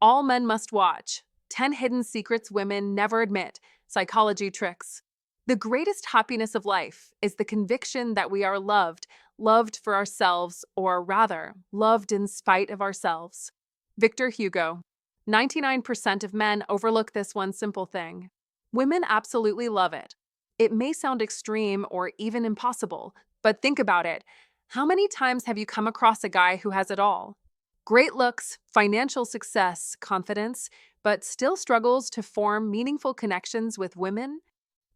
All men must watch. 10 hidden secrets women never admit. Psychology tricks. The greatest happiness of life is the conviction that we are loved, loved for ourselves, or rather, loved in spite of ourselves. Victor Hugo. 99% of men overlook this one simple thing. Women absolutely love it. It may sound extreme or even impossible, but think about it. How many times have you come across a guy who has it all? Great looks, financial success, confidence, but still struggles to form meaningful connections with women?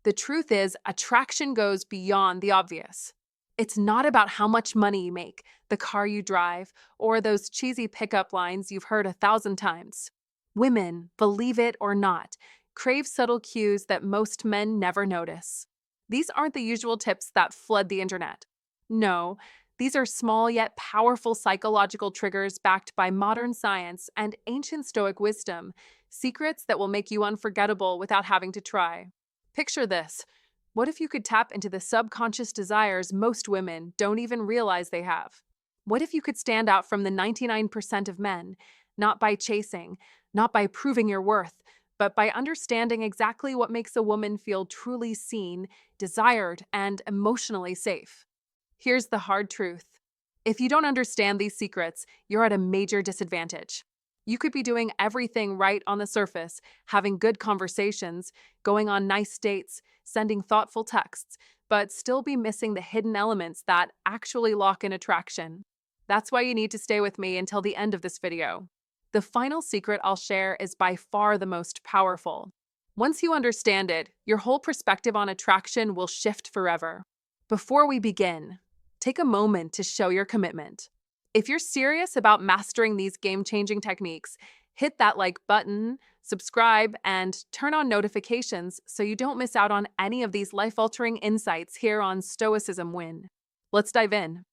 The truth is, attraction goes beyond the obvious. It's not about how much money you make, the car you drive, or those cheesy pickup lines you've heard 1,000 times. Women, believe it or not, crave subtle cues that most men never notice. These aren't the usual tips that flood the internet. No, these are small yet powerful psychological triggers backed by modern science and ancient Stoic wisdom, secrets that will make you unforgettable without having to try. Picture this. What if you could tap into the subconscious desires most women don't even realize they have? What if you could stand out from the 99% of men, not by chasing, not by proving your worth, but by understanding exactly what makes a woman feel truly seen, desired, and emotionally safe? Here's the hard truth. If you don't understand these secrets, you're at a major disadvantage. You could be doing everything right on the surface, having good conversations, going on nice dates, sending thoughtful texts, but still be missing the hidden elements that actually lock in attraction. That's why you need to stay with me until the end of this video. The final secret I'll share is by far the most powerful. Once you understand it, your whole perspective on attraction will shift forever. Before we begin, take a moment to show your commitment. If you're serious about mastering these game-changing techniques, hit that like button, subscribe, and turn on notifications so you don't miss out on any of these life-altering insights here on Stoicism Win. Let's dive in.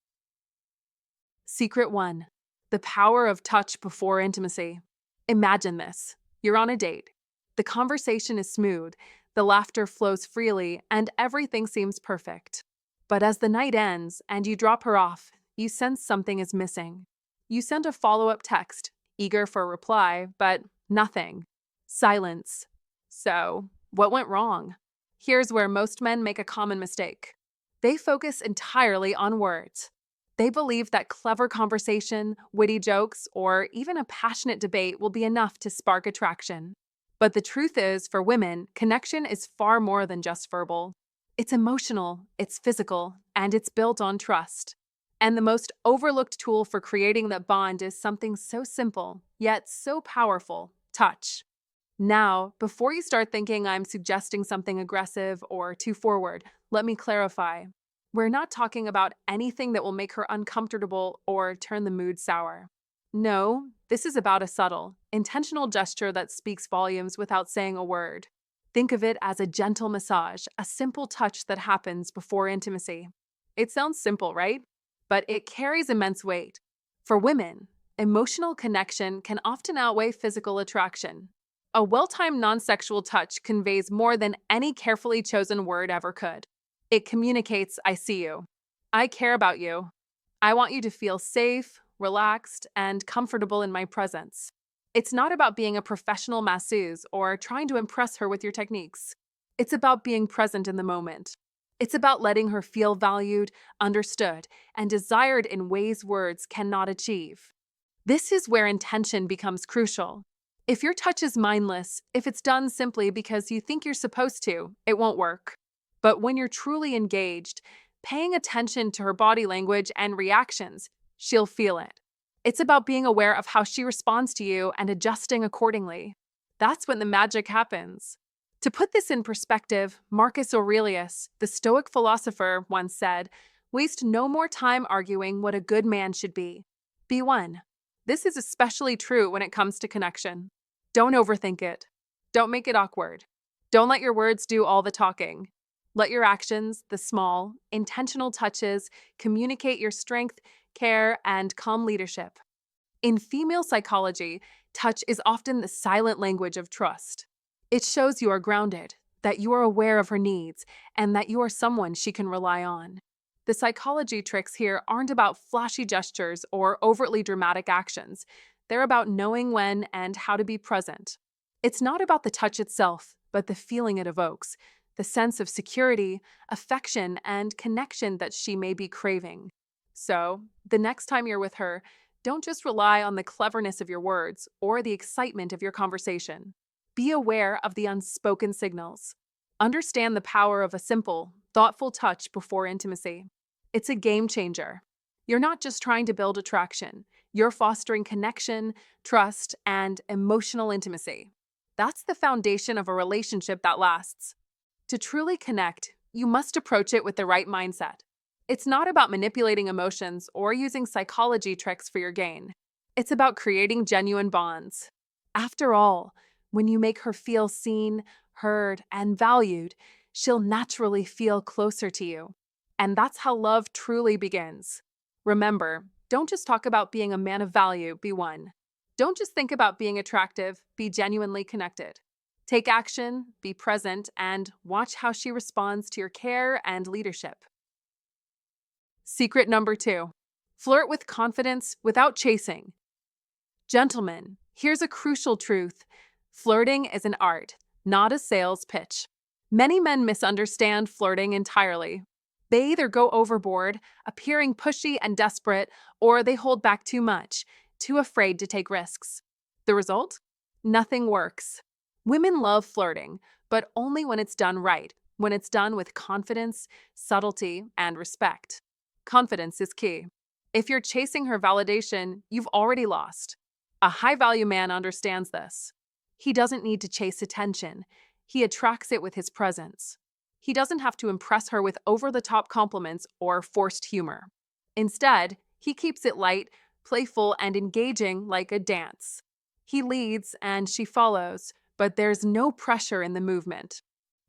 Secret 1. The power of touch before intimacy. Imagine this. You're on a date. The conversation is smooth, the laughter flows freely, and everything seems perfect. But as the night ends and you drop her off, you sense something is missing. You send a follow-up text, eager for a reply, but nothing. Silence. So, what went wrong? Here's where most men make a common mistake. They focus entirely on words. They believe that clever conversation, witty jokes, or even a passionate debate will be enough to spark attraction. But the truth is, for women, connection is far more than just verbal. It's emotional, it's physical, and it's built on trust. And the most overlooked tool for creating that bond is something so simple, yet so powerful: touch. Now, before you start thinking I'm suggesting something aggressive or too forward, let me clarify. We're not talking about anything that will make her uncomfortable or turn the mood sour. No, this is about a subtle, intentional gesture that speaks volumes without saying a word. Think of it as a gentle massage, a simple touch that happens before intimacy. It sounds simple, right? But it carries immense weight. For women, emotional connection can often outweigh physical attraction. A well-timed non-sexual touch conveys more than any carefully chosen word ever could. It communicates, I see you. I care about you. I want you to feel safe, relaxed, and comfortable in my presence. It's not about being a professional masseuse or trying to impress her with your techniques. It's about being present in the moment. It's about letting her feel valued, understood, and desired in ways words cannot achieve. This is where intention becomes crucial. If your touch is mindless, if it's done simply because you think you're supposed to, it won't work. But when you're truly engaged, paying attention to her body language and reactions, she'll feel it. It's about being aware of how she responds to you and adjusting accordingly. That's when the magic happens. To put this in perspective, Marcus Aurelius, the Stoic philosopher, once said, "Waste no more time arguing what a good man should be. Be one." This is especially true when it comes to connection. Don't overthink it. Don't make it awkward. Don't let your words do all the talking. Let your actions, the small, intentional touches, communicate your strength, care, and calm leadership. In female psychology, touch is often the silent language of trust. It shows you are grounded, that you are aware of her needs, and that you are someone she can rely on. The psychology tricks here aren't about flashy gestures or overtly dramatic actions. They're about knowing when and how to be present. It's not about the touch itself, but the feeling it evokes, the sense of security, affection, and connection that she may be craving. So, the next time you're with her, don't just rely on the cleverness of your words or the excitement of your conversation. Be aware of the unspoken signals. Understand the power of a simple, thoughtful touch before intimacy. It's a game changer. You're not just trying to build attraction, you're fostering connection, trust, and emotional intimacy. That's the foundation of a relationship that lasts. To truly connect, you must approach it with the right mindset. It's not about manipulating emotions or using psychology tricks for your gain. It's about creating genuine bonds. After all, when you make her feel seen, heard, and valued, she'll naturally feel closer to you. And that's how love truly begins. Remember, don't just talk about being a man of value, be one. Don't just think about being attractive, be genuinely connected. Take action, be present, and watch how she responds to your care and leadership. Secret number 2. Flirt with confidence without chasing. Gentlemen, here's a crucial truth. Flirting is an art, not a sales pitch. Many men misunderstand flirting entirely. They either go overboard, appearing pushy and desperate, or they hold back too much, too afraid to take risks. The result? Nothing works. Women love flirting, but only when it's done right, when it's done with confidence, subtlety, and respect. Confidence is key. If you're chasing her validation, you've already lost. A high-value man understands this. He doesn't need to chase attention. He attracts it with his presence. He doesn't have to impress her with over-the-top compliments or forced humor. Instead, he keeps it light, playful, and engaging like a dance. He leads and she follows, but there's no pressure in the movement.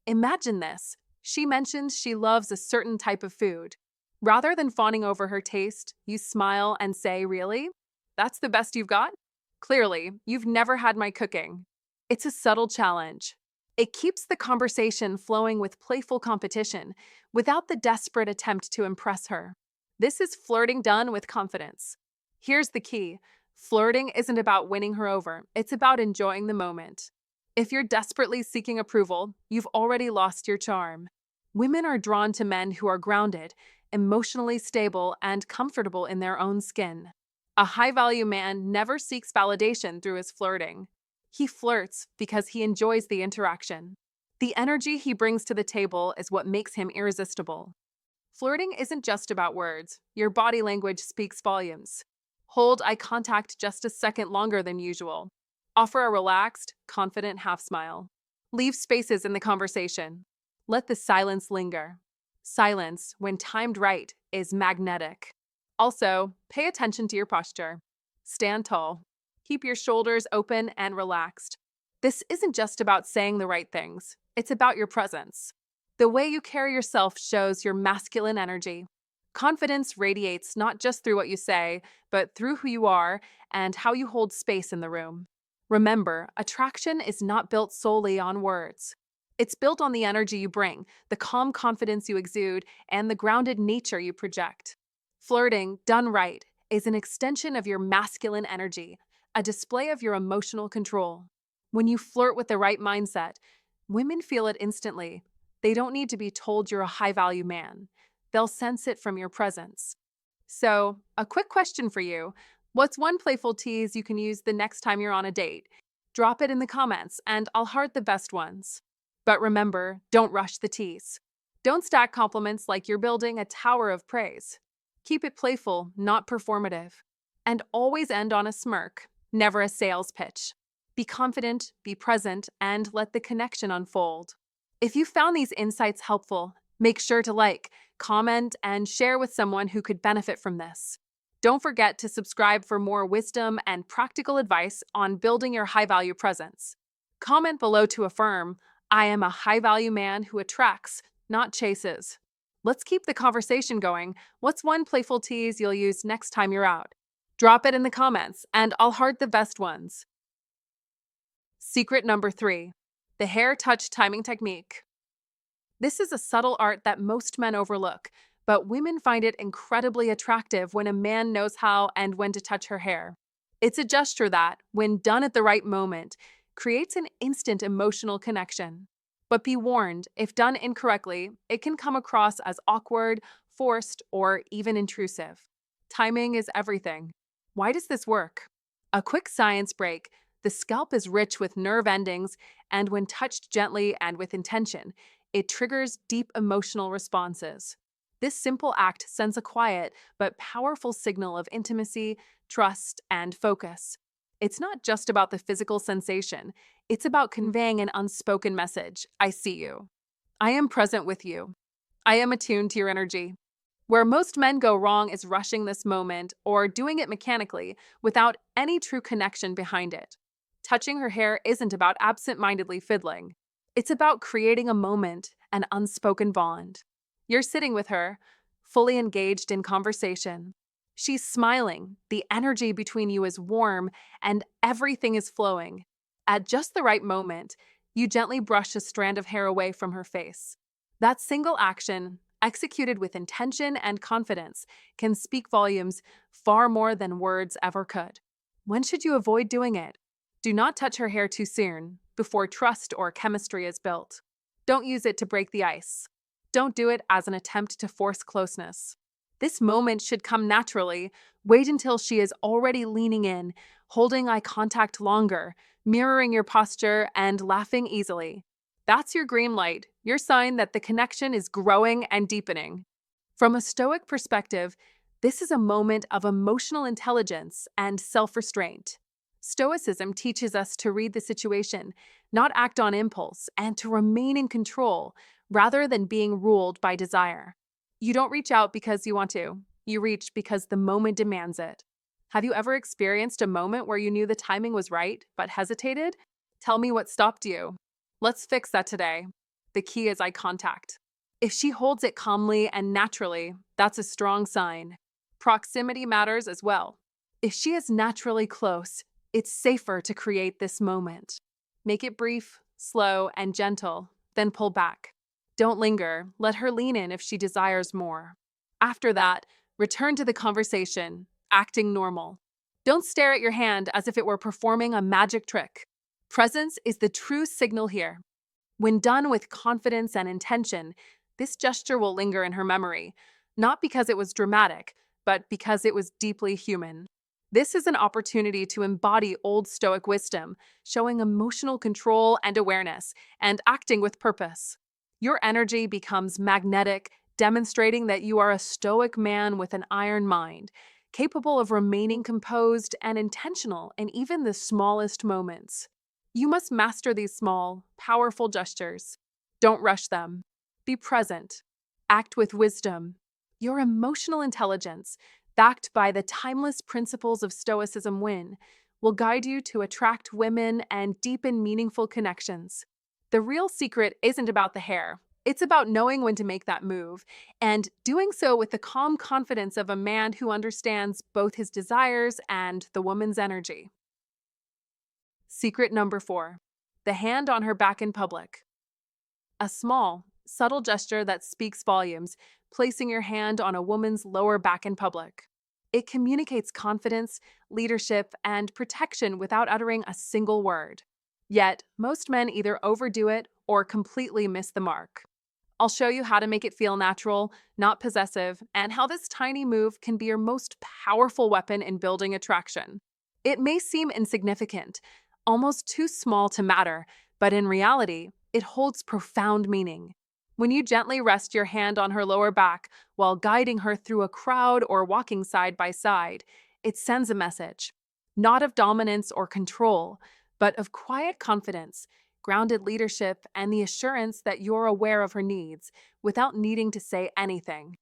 Imagine this. She mentions she loves a certain type of food. Rather than fawning over her taste, you smile and say, "Really? That's the best you've got? Clearly, you've never had my cooking." It's a subtle challenge. It keeps the conversation flowing with playful competition without the desperate attempt to impress her. This is flirting done with confidence. Here's the key. Flirting isn't about winning her over. It's about enjoying the moment. If you're desperately seeking approval, you've already lost your charm. Women are drawn to men who are grounded, emotionally stable, and comfortable in their own skin. A high-value man never seeks validation through his flirting. He flirts because he enjoys the interaction. The energy he brings to the table is what makes him irresistible. Flirting isn't just about words. Your body language speaks volumes. Hold eye contact just a second longer than usual. Offer a relaxed, confident half smile. Leave spaces in the conversation. Let the silence linger. Silence, when timed right, is magnetic. Also, pay attention to your posture. Stand tall. Keep your shoulders open and relaxed. This isn't just about saying the right things. It's about your presence. The way you carry yourself shows your masculine energy. Confidence radiates not just through what you say, but through who you are and how you hold space in the room. Remember, attraction is not built solely on words. It's built on the energy you bring, the calm confidence you exude, and the grounded nature you project. Flirting, done right, is an extension of your masculine energy, a display of your emotional control. When you flirt with the right mindset, women feel it instantly. They don't need to be told you're a high-value man. They'll sense it from your presence. So, a quick question for you. What's one playful tease you can use the next time you're on a date? Drop it in the comments, and I'll heart the best ones. But remember, don't rush the tease. Don't stack compliments like you're building a tower of praise. Keep it playful, not performative. And always end on a smirk, never a sales pitch. Be confident, be present, and let the connection unfold. If you found these insights helpful, make sure to like, comment, and share with someone who could benefit from this. Don't forget to subscribe for more wisdom and practical advice on building your high-value presence. Comment below to affirm, "I am a high-value man who attracts, not chases." Let's keep the conversation going. What's one playful tease you'll use next time you're out? Drop it in the comments, and I'll heart the best ones. Secret number 3, the hair touch timing technique. This is a subtle art that most men overlook, but women find it incredibly attractive when a man knows how and when to touch her hair. It's a gesture that, when done at the right moment, creates an instant emotional connection. But be warned, if done incorrectly, it can come across as awkward, forced, or even intrusive. Timing is everything. Why does this work? A quick science break. The scalp is rich with nerve endings, and when touched gently and with intention, it triggers deep emotional responses. This simple act sends a quiet but powerful signal of intimacy, trust, and focus. It's not just about the physical sensation, it's about conveying an unspoken message. I see you. I am present with you. I am attuned to your energy. Where most men go wrong is rushing this moment or doing it mechanically without any true connection behind it. Touching her hair isn't about absent-mindedly fiddling. It's about creating a moment, an unspoken bond. You're sitting with her, fully engaged in conversation. She's smiling, the energy between you is warm, and everything is flowing. At just the right moment, you gently brush a strand of hair away from her face. That single action, executed with intention and confidence, can speak volumes far more than words ever could. When should you avoid doing it? Do not touch her hair too soon, before trust or chemistry is built. Don't use it to break the ice. Don't do it as an attempt to force closeness. This moment should come naturally. Wait until she is already leaning in, holding eye contact longer, mirroring your posture, and laughing easily. That's your green light, your sign that the connection is growing and deepening. From a Stoic perspective, this is a moment of emotional intelligence and self-restraint. Stoicism teaches us to read the situation, not act on impulse, and to remain in control rather than being ruled by desire. You don't reach out because you want to. You reach because the moment demands it. Have you ever experienced a moment where you knew the timing was right, but hesitated? Tell me what stopped you. Let's fix that today. The key is eye contact. If she holds it calmly and naturally, that's a strong sign. Proximity matters as well. If she is naturally close, it's safer to create this moment. Make it brief, slow, and gentle, then pull back. Don't linger, let her lean in if she desires more. After that, return to the conversation, acting normal. Don't stare at your hand as if it were performing a magic trick. Presence is the true signal here. When done with confidence and intention, this gesture will linger in her memory, not because it was dramatic, but because it was deeply human. This is an opportunity to embody Old Stoic wisdom, showing emotional control and awareness, and acting with purpose. Your energy becomes magnetic, demonstrating that you are a Stoic man with an iron mind, capable of remaining composed and intentional in even the smallest moments. You must master these small, powerful gestures. Don't rush them. Be present. Act with wisdom. Your emotional intelligence, backed by the timeless principles of Stoicism will guide you to attract women and deepen meaningful connections. The real secret isn't about the hair. It's about knowing when to make that move, and doing so with the calm confidence of a man who understands both his desires and the woman's energy. Secret number 4. The hand on her back in public. A small, subtle gesture that speaks volumes, placing your hand on a woman's lower back in public. It communicates confidence, leadership, and protection without uttering a single word. Yet, most men either overdo it or completely miss the mark. I'll show you how to make it feel natural, not possessive, and how this tiny move can be your most powerful weapon in building attraction. It may seem insignificant, almost too small to matter, but in reality, it holds profound meaning. When you gently rest your hand on her lower back while guiding her through a crowd or walking side by side, it sends a message, not of dominance or control, but of quiet confidence, grounded leadership, and the assurance that you're aware of her needs without needing to say anything.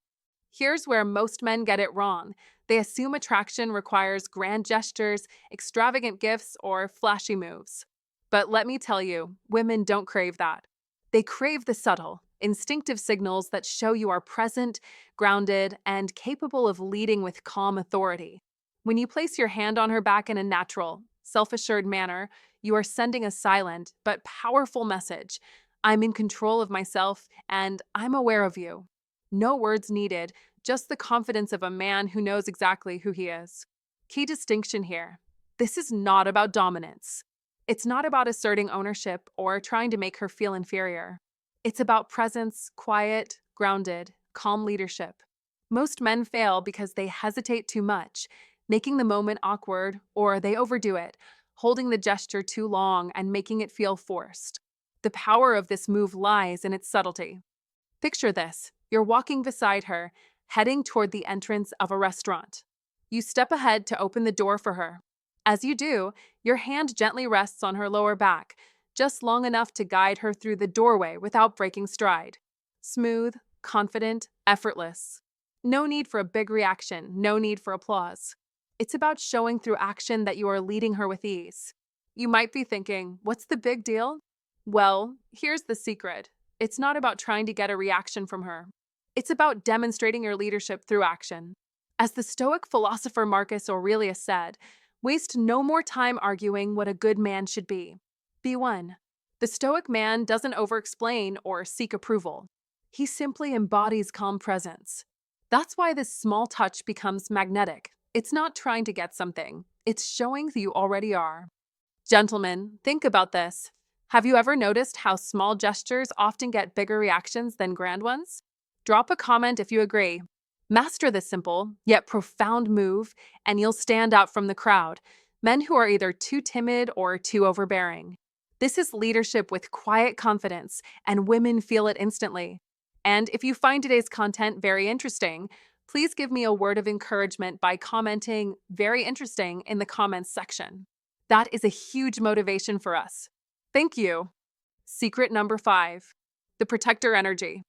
Here's where most men get it wrong. They assume attraction requires grand gestures, extravagant gifts, or flashy moves. But let me tell you, women don't crave that. They crave the subtle, instinctive signals that show you are present, grounded, and capable of leading with calm authority. When you place your hand on her back in a natural, self-assured manner, you are sending a silent but powerful message. I'm in control of myself, and I'm aware of you. No words needed, just the confidence of a man who knows exactly who he is. Key distinction here. This is not about dominance. It's not about asserting ownership or trying to make her feel inferior. It's about presence, quiet, grounded, calm leadership. Most men fail because they hesitate too much, making the moment awkward, or they overdo it, holding the gesture too long and making it feel forced. The power of this move lies in its subtlety. Picture this. You're walking beside her, heading toward the entrance of a restaurant. You step ahead to open the door for her. As you do, your hand gently rests on her lower back, just long enough to guide her through the doorway without breaking stride. Smooth, confident, effortless. No need for a big reaction, no need for applause. It's about showing through action that you are leading her with ease. You might be thinking, what's the big deal? Well, here's the secret. It's not about trying to get a reaction from her. It's about demonstrating your leadership through action. As the Stoic philosopher Marcus Aurelius said, waste no more time arguing what a good man should be. Be one. The Stoic man doesn't over-explain or seek approval. He simply embodies calm presence. That's why this small touch becomes magnetic. It's not trying to get something. It's showing who you already are. Gentlemen, think about this. Have you ever noticed how small gestures often get bigger reactions than grand ones? Drop a comment if you agree. Master this simple, yet profound move, and you'll stand out from the crowd, men who are either too timid or too overbearing. This is leadership with quiet confidence, and women feel it instantly. And if you find today's content very interesting, please give me a word of encouragement by commenting "very interesting" in the comments section. That is a huge motivation for us. Thank you. Secret number 5, the protector energy.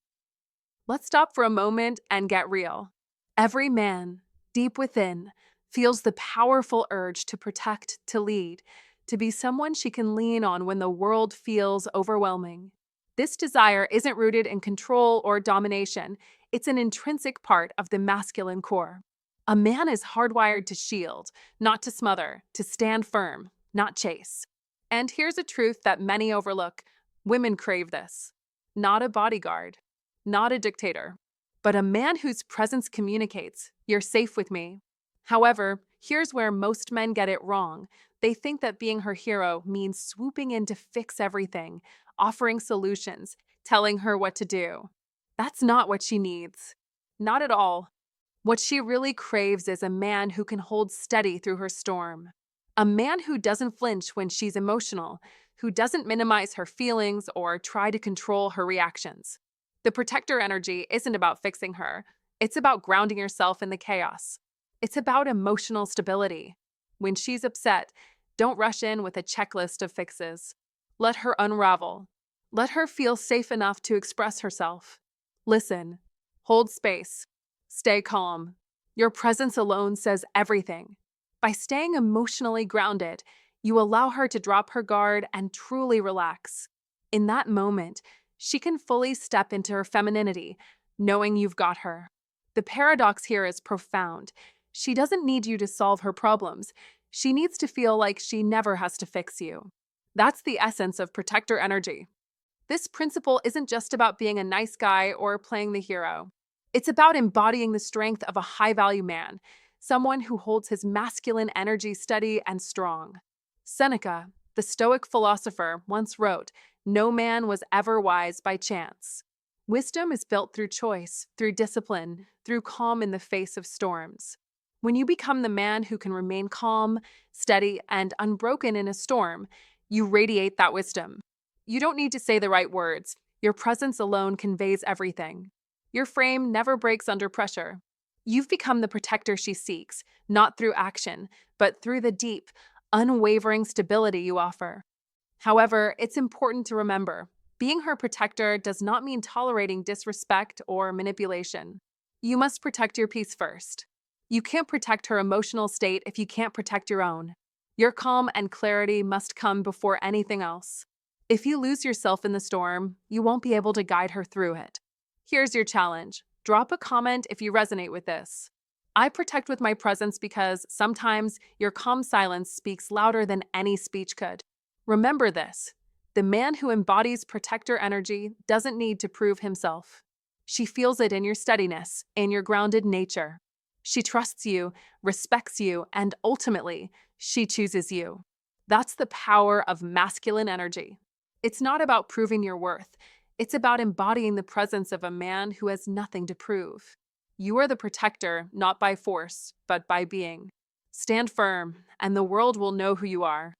Let's stop for a moment and get real. Every man, deep within, feels the powerful urge to protect, to lead, to be someone she can lean on when the world feels overwhelming. This desire isn't rooted in control or domination. It's an intrinsic part of the masculine core. A man is hardwired to shield, not to smother, to stand firm, not chase. And here's a truth that many overlook. Women crave this. Not a bodyguard, not a dictator, but a man whose presence communicates, "You're safe with me." However, here's where most men get it wrong. They think that being her hero means swooping in to fix everything, offering solutions, telling her what to do. That's not what she needs. Not at all. What she really craves is a man who can hold steady through her storm. A man who doesn't flinch when she's emotional, who doesn't minimize her feelings or try to control her reactions. The protector energy isn't about fixing her. It's about grounding yourself in the chaos. It's about emotional stability. When she's upset, don't rush in with a checklist of fixes. Let her unravel. Let her feel safe enough to express herself. Listen. Hold space. Stay calm. Your presence alone says everything. By staying emotionally grounded, you allow her to drop her guard and truly relax. In that moment, she can fully step into her femininity, knowing you've got her. The paradox here is profound. She doesn't need you to solve her problems. She needs to feel like she never has to fix you. That's the essence of protector energy. This principle isn't just about being a nice guy or playing the hero. It's about embodying the strength of a high-value man, someone who holds his masculine energy steady and strong. Seneca, the Stoic philosopher, once wrote, "No man was ever wise by chance." Wisdom is built through choice, through discipline, through calm in the face of storms. When you become the man who can remain calm, steady, and unbroken in a storm, you radiate that wisdom. You don't need to say the right words. Your presence alone conveys everything. Your frame never breaks under pressure. You've become the protector she seeks, not through action, but through the deep, unwavering stability you offer. However, it's important to remember, being her protector does not mean tolerating disrespect or manipulation. You must protect your peace first. You can't protect her emotional state if you can't protect your own. Your calm and clarity must come before anything else. If you lose yourself in the storm, you won't be able to guide her through it. Here's your challenge. Drop a comment if you resonate with this. I protect with my presence because sometimes your calm silence speaks louder than any speech could. Remember this. The man who embodies protector energy doesn't need to prove himself. She feels it in your steadiness, in your grounded nature. She trusts you, respects you, and ultimately, She chooses you. That's the power of masculine energy. It's not about proving your worth. It's about embodying the presence of a man who has nothing to prove. You are the protector, not by force, but by being. Stand firm, and the world will know who you are.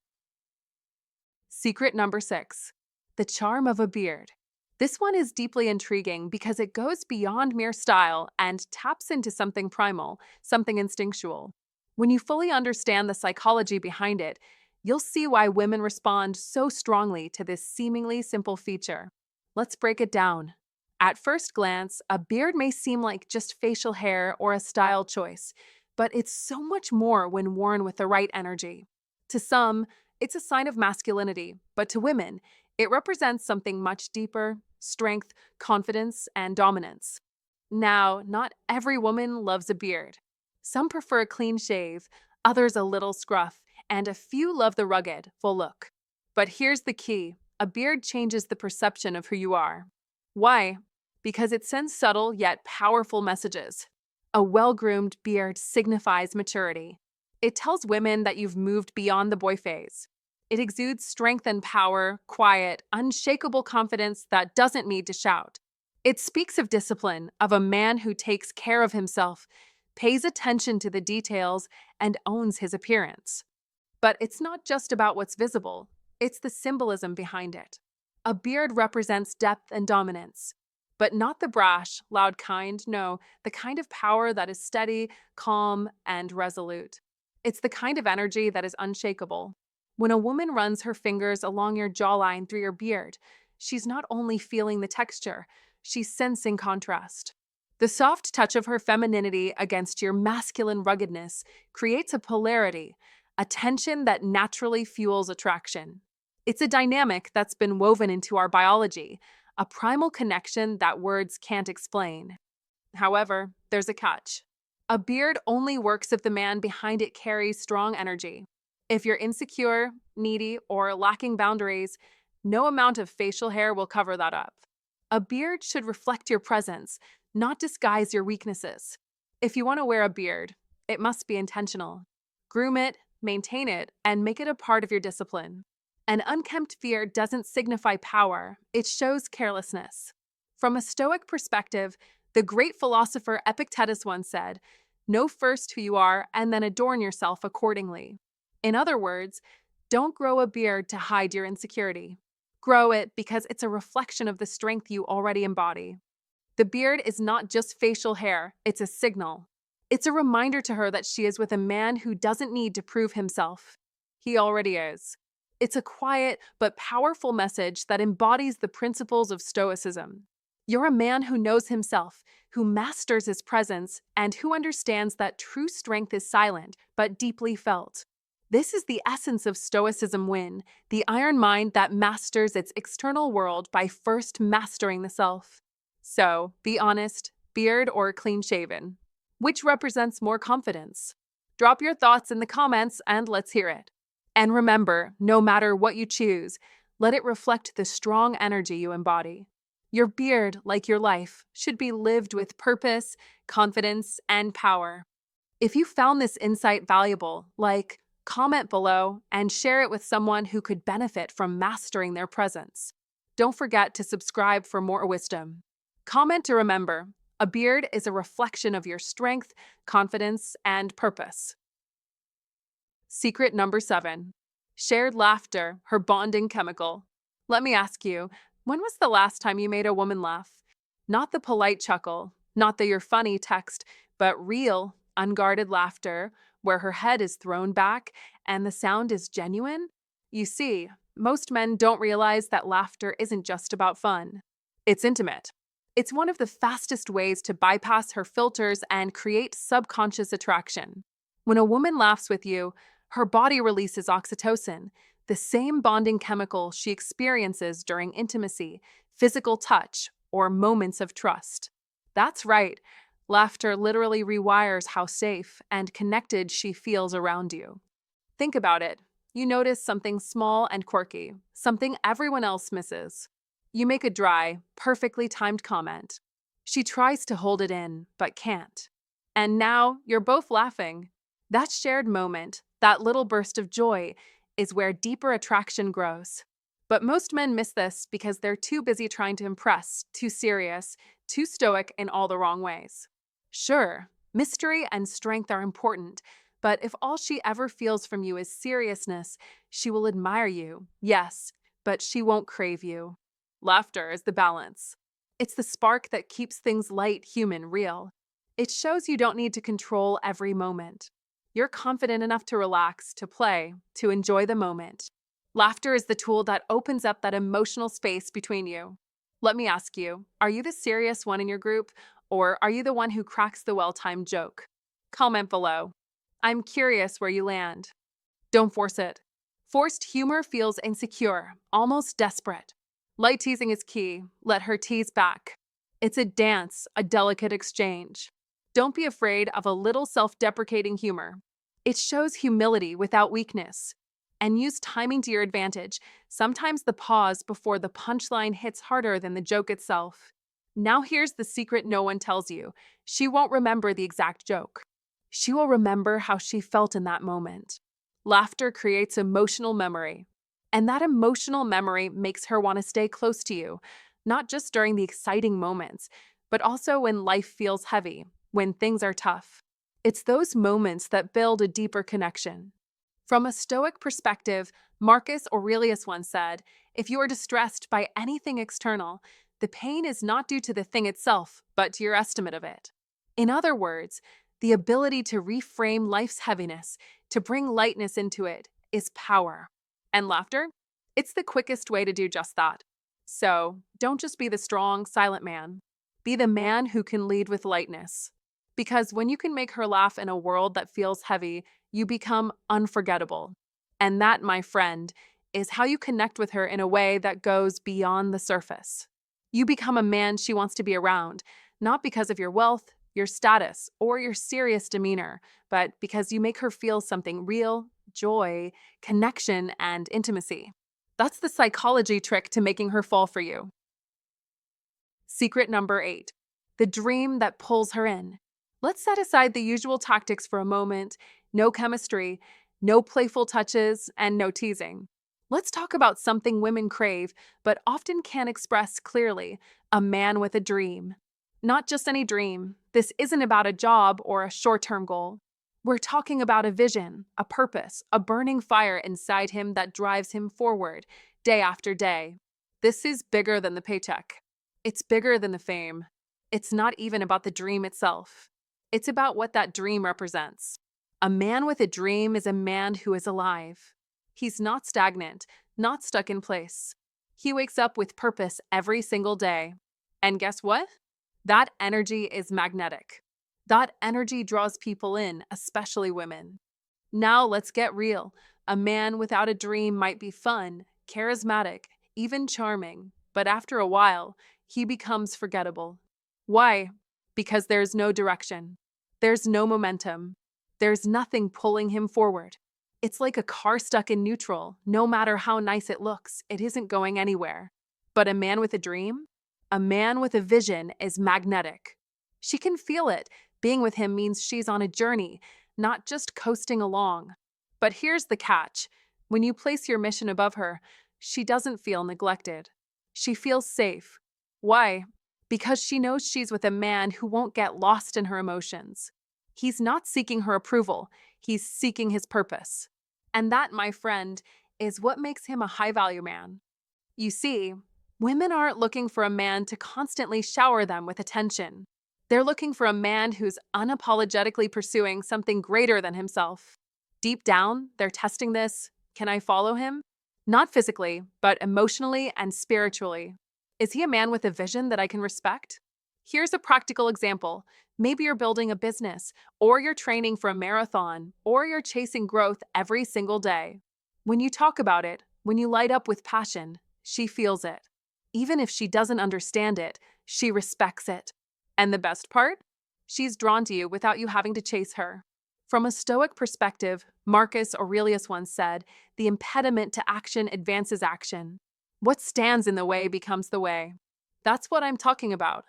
Secret number 6. The charm of a beard. This one is deeply intriguing because it goes beyond mere style and taps into something primal, something instinctual. When you fully understand the psychology behind it, you'll see why women respond so strongly to this seemingly simple feature. Let's break it down. At first glance, a beard may seem like just facial hair or a style choice, but it's so much more when worn with the right energy. To some, it's a sign of masculinity, but to women, it represents something much deeper: strength, confidence, and dominance. Now, not every woman loves a beard. Some prefer a clean shave, others a little scruff, and a few love the rugged, full look. But here's the key: a beard changes the perception of who you are. Why? Because it sends subtle yet powerful messages. A well-groomed beard signifies maturity. It tells women that you've moved beyond the boy phase. It exudes strength and power, quiet, unshakable confidence that doesn't need to shout. It speaks of discipline, of a man who takes care of himself, pays attention to the details, and owns his appearance. But it's not just about what's visible, it's the symbolism behind it. A beard represents depth and dominance, but not the brash, loud kind, no, the kind of power that is steady, calm, and resolute. It's the kind of energy that is unshakable. When a woman runs her fingers along your jawline through your beard, she's not only feeling the texture, she's sensing contrast. The soft touch of her femininity against your masculine ruggedness creates a polarity, a tension that naturally fuels attraction. It's a dynamic that's been woven into our biology, a primal connection that words can't explain. However, there's a catch. A beard only works if the man behind it carries strong energy. If you're insecure, needy, or lacking boundaries, no amount of facial hair will cover that up. A beard should reflect your presence, not disguise your weaknesses. If you want to wear a beard, it must be intentional. Groom it, maintain it, and make it a part of your discipline. An unkempt beard doesn't signify power, it shows carelessness. From a Stoic perspective, the great philosopher Epictetus once said, "Know first who you are and then adorn yourself accordingly." In other words, don't grow a beard to hide your insecurity. Grow it because it's a reflection of the strength you already embody. The beard is not just facial hair, it's a signal. It's a reminder to her that she is with a man who doesn't need to prove himself. He already is. It's a quiet but powerful message that embodies the principles of Stoicism. You're a man who knows himself, who masters his presence, and who understands that true strength is silent but deeply felt. This is the essence of Stoicism win, the iron mind that masters its external world by first mastering the self. So, be honest, beard or clean-shaven? Which represents more confidence? Drop your thoughts in the comments and let's hear it. And remember, no matter what you choose, let it reflect the strong energy you embody. Your beard, like your life, should be lived with purpose, confidence, and power. If you found this insight valuable, comment below, and share it with someone who could benefit from mastering their presence. Don't forget to subscribe for more wisdom. Comment to remember, a beard is a reflection of your strength, confidence, and purpose. Secret number 7. Shared laughter, her bonding chemical. Let me ask you, when was the last time you made a woman laugh? Not the polite chuckle, not the "you're funny" text, but real, unguarded laughter, where her head is thrown back and the sound is genuine? You see, most men don't realize that laughter isn't just about fun. It's intimate. It's one of the fastest ways to bypass her filters and create subconscious attraction. When a woman laughs with you, her body releases oxytocin, the same bonding chemical she experiences during intimacy, physical touch, or moments of trust. That's right. Laughter literally rewires how safe and connected she feels around you. Think about it. You notice something small and quirky, something everyone else misses. You make a dry, perfectly timed comment. She tries to hold it in, but can't. And now you're both laughing. That shared moment, That little burst of joy is where deeper attraction grows. But most men miss this because they're too busy trying to impress, too serious, too stoic in all the wrong ways. Sure, mystery and strength are important, but if all she ever feels from you is seriousness, she will admire you, yes, but she won't crave you. Laughter is the balance. It's the spark that keeps things light, human, real. It shows you don't need to control every moment. You're confident enough to relax, to play, to enjoy the moment. Laughter is the tool that opens up that emotional space between you. Let me ask you, are you the serious one in your group, or are you the one who cracks the well-timed joke? Comment below. I'm curious where you land. Don't force it. Forced humor feels insecure, almost desperate. Light teasing is key. Let her tease back. It's a dance, a delicate exchange. Don't be afraid of a little self-deprecating humor. It shows humility without weakness. And use timing to your advantage. Sometimes the pause before the punchline hits harder than the joke itself. Now here's the secret no one tells you. She won't remember the exact joke. She will remember how she felt in that moment. Laughter creates emotional memory. And that emotional memory makes her want to stay close to you, not just during the exciting moments, but also when life feels heavy, when things are tough. It's those moments that build a deeper connection. From a Stoic perspective, Marcus Aurelius once said, "If you are distressed by anything external, the pain is not due to the thing itself, but to your estimate of it." In other words, the ability to reframe life's heaviness, to bring lightness into it, is power. And laughter? It's the quickest way to do just that. So, don't just be the strong, silent man. Be the man who can lead with lightness. Because when you can make her laugh in a world that feels heavy, you become unforgettable. And that, my friend, is how you connect with her in a way that goes beyond the surface. You become a man she wants to be around, not because of your wealth, your status, or your serious demeanor, but because you make her feel something real, joy, connection, and intimacy. That's the psychology trick to making her fall for you. Secret number 8. The dream that pulls her in. Let's set aside the usual tactics for a moment. No chemistry, no playful touches, and no teasing. Let's talk about something women crave, but often can't express clearly: a man with a dream. Not just any dream. This isn't about a job or a short-term goal. We're talking about a vision, a purpose, a burning fire inside him that drives him forward, day after day. This is bigger than the paycheck. It's bigger than the fame. It's not even about the dream itself. It's about what that dream represents. A man with a dream is a man who is alive. He's not stagnant, not stuck in place. He wakes up with purpose every single day. And guess what? That energy is magnetic. That energy draws people in, especially women. Now let's get real. A man without a dream might be fun, charismatic, even charming, but after a while, he becomes forgettable. Why? Because there's no direction. There's no momentum. There's nothing pulling him forward. It's like a car stuck in neutral. No matter how nice it looks, it isn't going anywhere. But a man with a dream? A man with a vision is magnetic. She can feel it. Being with him means she's on a journey, not just coasting along. But here's the catch. When you place your mission above her, she doesn't feel neglected. She feels safe. Why? Because she knows she's with a man who won't get lost in her emotions. He's not seeking her approval. He's seeking his purpose. And that, my friend, is what makes him a high-value man. You see, women aren't looking for a man to constantly shower them with attention. They're looking for a man who's unapologetically pursuing something greater than himself. Deep down, they're testing this: can I follow him? Not physically, but emotionally and spiritually. Is he a man with a vision that I can respect? Here's a practical example. Maybe you're building a business, or you're training for a marathon, or you're chasing growth every single day. When you talk about it, when you light up with passion, she feels it. Even if she doesn't understand it, she respects it. And the best part? She's drawn to you without you having to chase her. From a Stoic perspective, Marcus Aurelius once said, "The impediment to action advances action. What stands in the way becomes the way." That's what I'm talking about.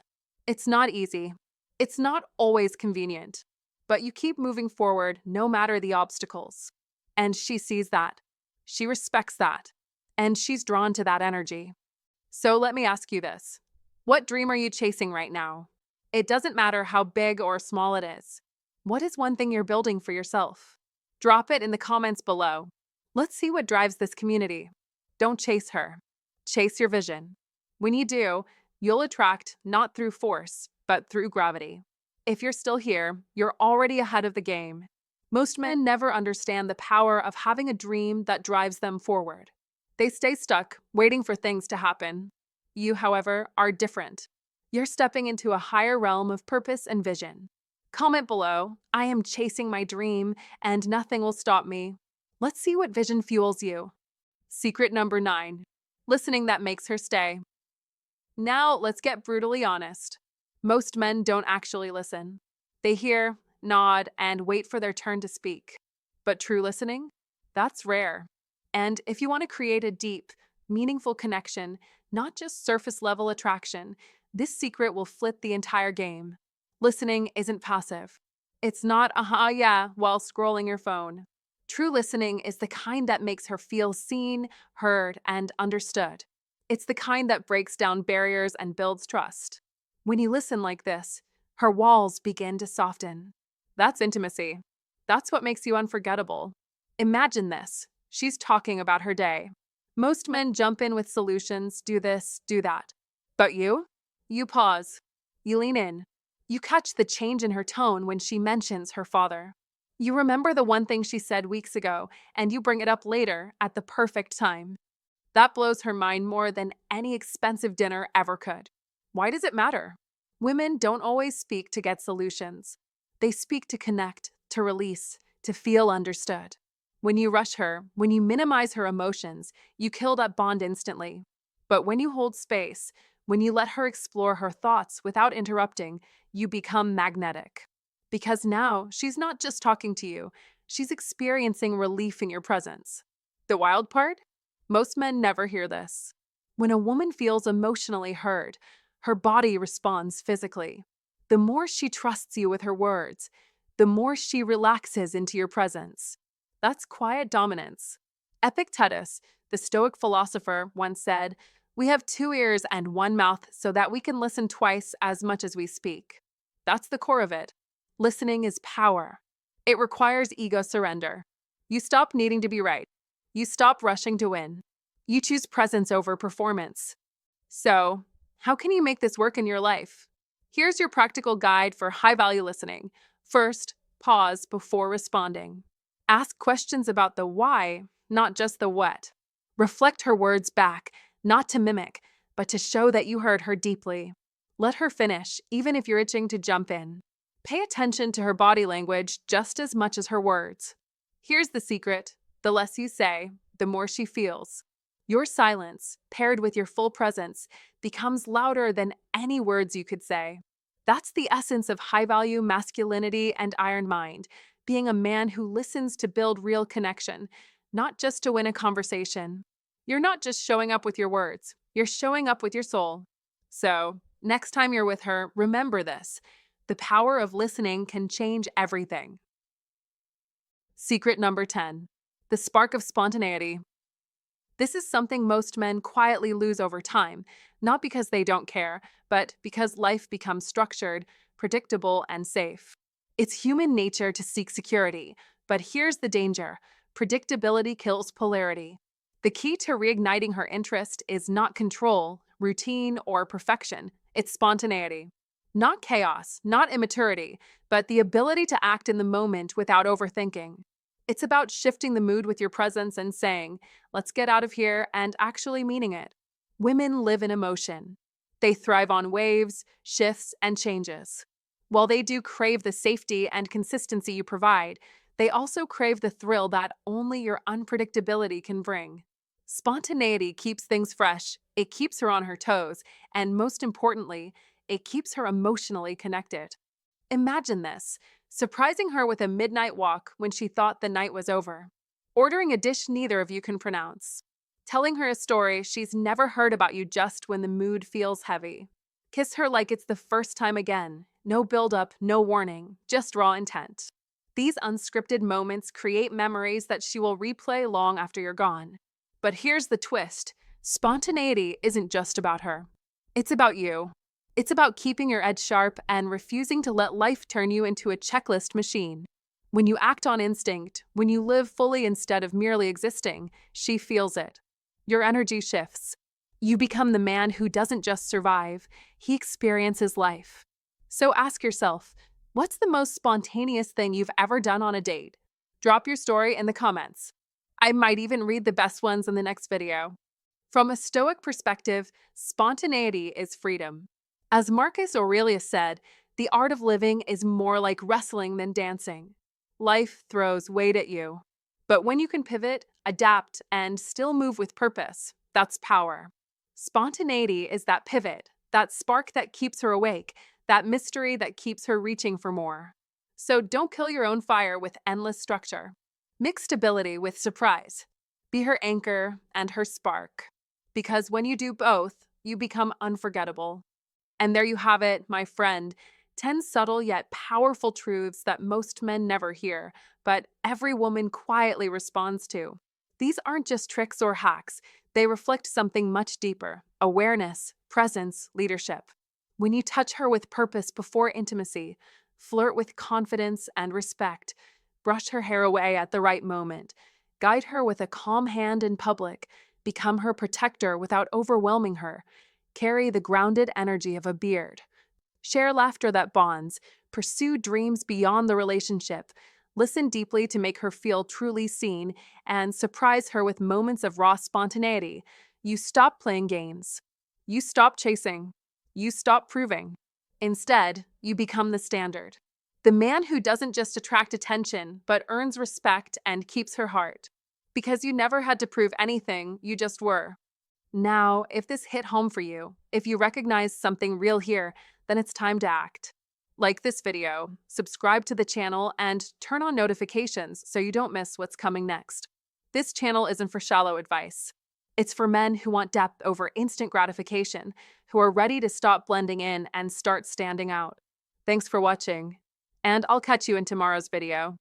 It's not easy. It's not always convenient. But you keep moving forward no matter the obstacles. And she sees that. She respects that. And she's drawn to that energy. So let me ask you this. What dream are you chasing right now? It doesn't matter how big or small it is. What is one thing you're building for yourself? Drop it in the comments below. Let's see what drives this community. Don't chase her. Chase your vision. When you do, you'll attract not through force, but through gravity. If you're still here, you're already ahead of the game. Most men never understand the power of having a dream that drives them forward. They stay stuck, waiting for things to happen. You, however, are different. You're stepping into a higher realm of purpose and vision. Comment below, I am chasing my dream and nothing will stop me. Let's see what vision fuels you. Secret number 9. Listening that makes her stay. Now, let's get brutally honest. Most men don't actually listen. They hear, nod, and wait for their turn to speak. But true listening? That's rare. And if you want to create a deep, meaningful connection, not just surface-level attraction, this secret will flip the entire game. Listening isn't passive. It's not yeah while scrolling your phone. True listening is the kind that makes her feel seen, heard, and understood. It's the kind that breaks down barriers and builds trust. When you listen like this, her walls begin to soften. That's intimacy. That's what makes you unforgettable. Imagine this. She's talking about her day. Most men jump in with solutions, do this, do that. But you? You pause. You lean in. You catch the change in her tone when she mentions her father. You remember the one thing she said weeks ago, and you bring it up later at the perfect time. That blows her mind more than any expensive dinner ever could. Why does it matter? Women don't always speak to get solutions. They speak to connect, to release, to feel understood. When you rush her, when you minimize her emotions, you kill that bond instantly. But when you hold space, when you let her explore her thoughts without interrupting, you become magnetic. Because now she's not just talking to you, she's experiencing relief in your presence. The wild part? Most men never hear this. When a woman feels emotionally heard, her body responds physically. The more she trusts you with her words, the more she relaxes into your presence. That's quiet dominance. Epictetus, the Stoic philosopher, once said, "We have 2 ears and 1 mouth so that we can listen twice as much as we speak." That's the core of it. Listening is power. It requires ego surrender. You stop needing to be right. You stop rushing to win. You choose presence over performance. So, how can you make this work in your life? Here's your practical guide for high-value listening. First, pause before responding. Ask questions about the why, not just the what. Reflect her words back, not to mimic, but to show that you heard her deeply. Let her finish, even if you're itching to jump in. Pay attention to her body language just as much as her words. Here's the secret. The less you say, the more she feels. Your silence, paired with your full presence, becomes louder than any words you could say. That's the essence of high-value masculinity and iron mind, being a man who listens to build real connection, not just to win a conversation. You're not just showing up with your words, you're showing up with your soul. So, next time you're with her, remember this. The power of listening can change everything. Secret number 10. The spark of spontaneity. This is something most men quietly lose over time, not because they don't care, but because life becomes structured, predictable, and safe. It's human nature to seek security, but here's the danger. Predictability kills polarity. The key to reigniting her interest is not control, routine, or perfection. It's spontaneity. Not chaos, not immaturity, but the ability to act in the moment without overthinking. It's about shifting the mood with your presence and saying, let's get out of here, and actually meaning it. Women live in emotion. They thrive on waves, shifts, and changes. While they do crave the safety and consistency you provide, they also crave the thrill that only your unpredictability can bring. Spontaneity keeps things fresh, it keeps her on her toes, and most importantly, it keeps her emotionally connected. Imagine this, surprising her with a midnight walk when she thought the night was over. Ordering a dish neither of you can pronounce. Telling her a story she's never heard about you just when the mood feels heavy. Kiss her like it's the first time again. No build-up, no warning, just raw intent. These unscripted moments create memories that she will replay long after you're gone. But here's the twist: spontaneity isn't just about her, it's about you. It's about keeping your edge sharp and refusing to let life turn you into a checklist machine. When you act on instinct, when you live fully instead of merely existing, she feels it. Your energy shifts. You become the man who doesn't just survive, he experiences life. So ask yourself, what's the most spontaneous thing you've ever done on a date? Drop your story in the comments. I might even read the best ones in the next video. From a Stoic perspective, spontaneity is freedom. As Marcus Aurelius said, the art of living is more like wrestling than dancing. Life throws weight at you. But when you can pivot, adapt, and still move with purpose, that's power. Spontaneity is that pivot, that spark that keeps her awake, that mystery that keeps her reaching for more. So don't kill your own fire with endless structure. Mix stability with surprise. Be her anchor and her spark. Because when you do both, you become unforgettable. And there you have it, my friend. 10 subtle yet powerful truths that most men never hear, but every woman quietly responds to. These aren't just tricks or hacks, they reflect something much deeper: awareness, presence, leadership. When you touch her with purpose before intimacy, flirt with confidence and respect, brush her hair away at the right moment, guide her with a calm hand in public, become her protector without overwhelming her, carry the grounded energy of a beard, share laughter that bonds, pursue dreams beyond the relationship, listen deeply to make her feel truly seen, and surprise her with moments of raw spontaneity, you stop playing games. You stop chasing. You stop proving. Instead, you become the standard. The man who doesn't just attract attention, but earns respect and keeps her heart. Because you never had to prove anything, you just were. Now, if this hit home for you, if you recognize something real here, then it's time to act. Like this video, subscribe to the channel, and turn on notifications so you don't miss what's coming next. This channel isn't for shallow advice. It's for men who want depth over instant gratification, who are ready to stop blending in and start standing out. Thanks for watching, and I'll catch you in tomorrow's video.